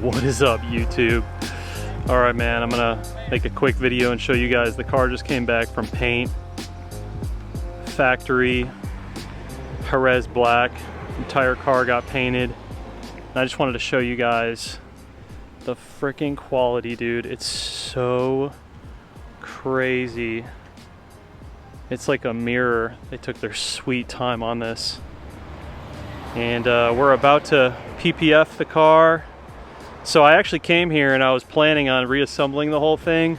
What is up, YouTube? All right, man, I'm gonna make a quick video and show you guys the car just came back from paint. Factory, Jerez black, entire car got painted. And I just wanted to show you guys the freaking quality, dude. It's so crazy. It's like a mirror. They took their sweet time on this. And we're about to PPF the car. So I actually came here and I was planning on reassembling the whole thing,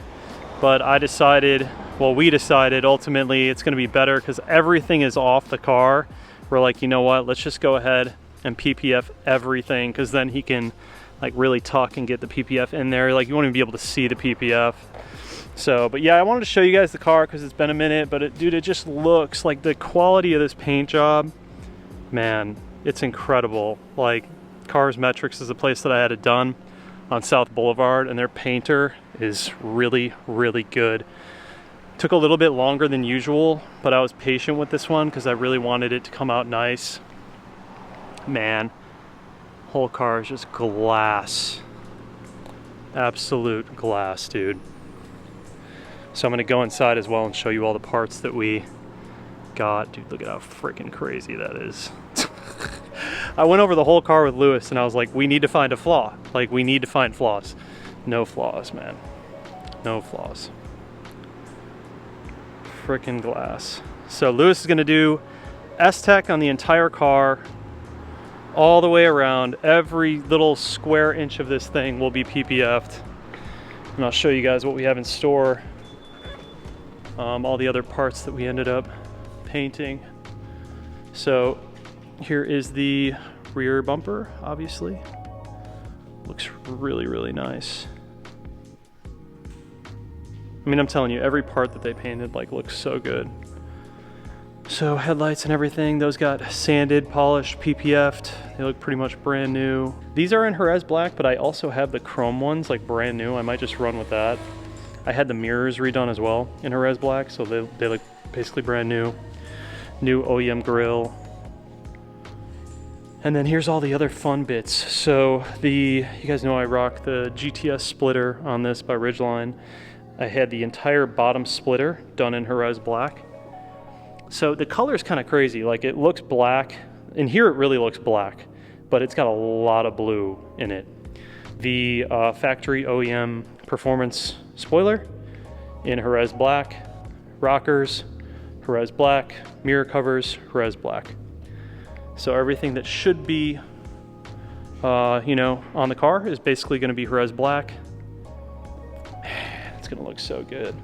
but I decided, well, we decided ultimately it's gonna be better because everything is off the car. We're like, you know what, let's just go ahead and PPF everything, because then he can like really tuck and get the PPF in there. Like, you won't even be able to see the PPF. So, but yeah, I wanted to show you guys the car because it's been a minute, but dude, it just looks like the quality of this paint job, man, it's incredible. Like, Cars Metrics is a place that I had it done on South Boulevard, and their painter is really, really good. Took a little bit longer than usual, but I was patient with this one because I really wanted it to come out nice. Man, whole car is just glass. Absolute glass, dude. So I'm gonna go inside as well and show you all the parts that we got. Dude, look at how freaking crazy that is. I went over the whole car with Lewis and I was like, we need to find a flaw. Like, we need to find flaws. No flaws, man. No flaws. Freaking glass. So Lewis is gonna do S-Tech on the entire car, all the way around. Every little square inch of this thing will be PPF'd. And I'll show you guys what we have in store. All the other parts that we ended up painting. So here is the rear bumper, obviously. Looks really, really nice. I mean, I'm telling you, every part that they painted like looks so good. So headlights and everything, those got sanded, polished, PPF'd. They look pretty much brand new. These are in Jerez black, but I also have the chrome ones, like brand new. I might just run with that. I had the mirrors redone as well in Jerez black, so they look basically brand new. New OEM grille. And then here's all the other fun bits. So you guys know I rock the GTS splitter on this by Ridgeline. I had the entire bottom splitter done in Jerez black. So the color is kind of crazy. Like, it looks black. In here it really looks black, but it's got a lot of blue in it. The factory OEM performance spoiler in Jerez black. Rockers, Jerez black. Mirror covers, Jerez black. So everything that should be, you know, on the car is basically going to be Jerez black. Man, it's going to look so good.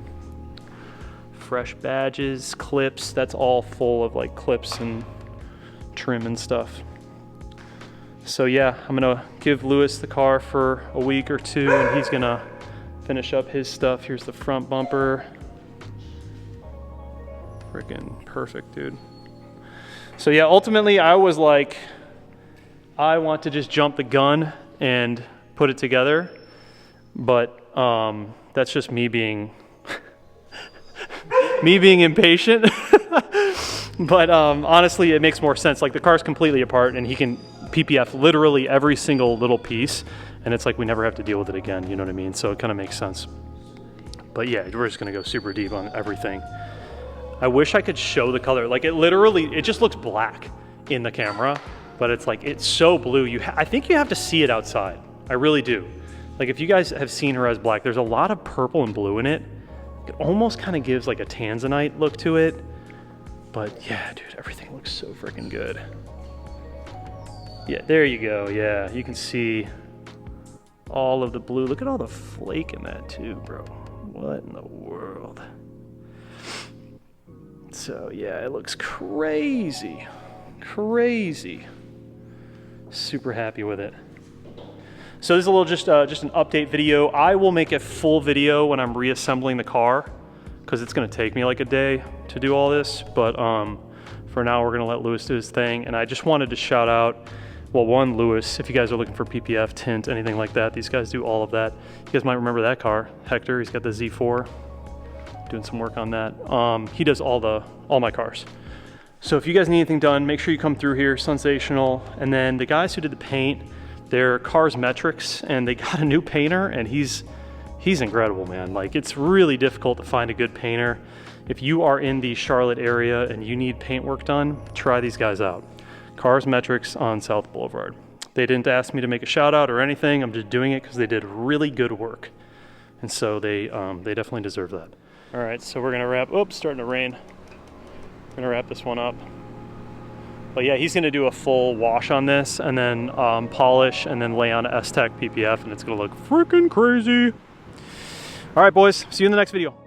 Fresh badges, clips, that's all full of like clips and trim and stuff. So yeah, I'm going to give Lewis the car for a week or two and he's going to finish up his stuff. Here's the front bumper. Freaking perfect, dude. So yeah, ultimately I was like, I want to just jump the gun and put it together, but that's just me being impatient. But honestly, it makes more sense. Like, the car's completely apart and he can PPF literally every single little piece, and it's like we never have to deal with it again, you know what I mean? So it kind of makes sense. But yeah, we're just gonna go super deep on everything. I wish I could show the color. Like it just looks black in the camera, but it's like, it's so blue. I think you have to see it outside. I really do. Like if you guys have seen Jerez black, there's a lot of purple and blue in it. It almost kind of gives like a tanzanite look to it. But yeah, dude, everything looks so freaking good. Yeah, there you go. Yeah, you can see all of the blue. Look at all the flake in that too, bro. What in the world? So yeah, it looks crazy. Crazy. Super happy with it. So this is a little just an update video. I will make a full video when I'm reassembling the car, because it's gonna take me like a day to do all this. But for now, we're gonna let Lewis do his thing. And I just wanted to shout out, well, one, Lewis, if you guys are looking for PPF, tint, anything like that, these guys do all of that. You guys might remember that car, Hector. He's got the Z4, doing some work on that. He does all my cars. So if you guys need anything done, make sure you come through here. Sensational. And then the guys who did the paint, they're Cars Metrics, and they got a new painter, and he's incredible, man. Like, it's really difficult to find a good painter. If you are in the Charlotte area and you need paint work done, try these guys out. Cars Metrics on South Boulevard. They didn't ask me to make a shout out or anything. I'm just doing it because they did really good work. And so they definitely deserve that. All right, so we're gonna wrap, oops, starting to rain. We're gonna wrap this one up. But yeah, he's gonna do a full wash on this and then polish and then lay on S-Tech PPF, and it's gonna look freaking crazy. All right, boys, see you in the next video.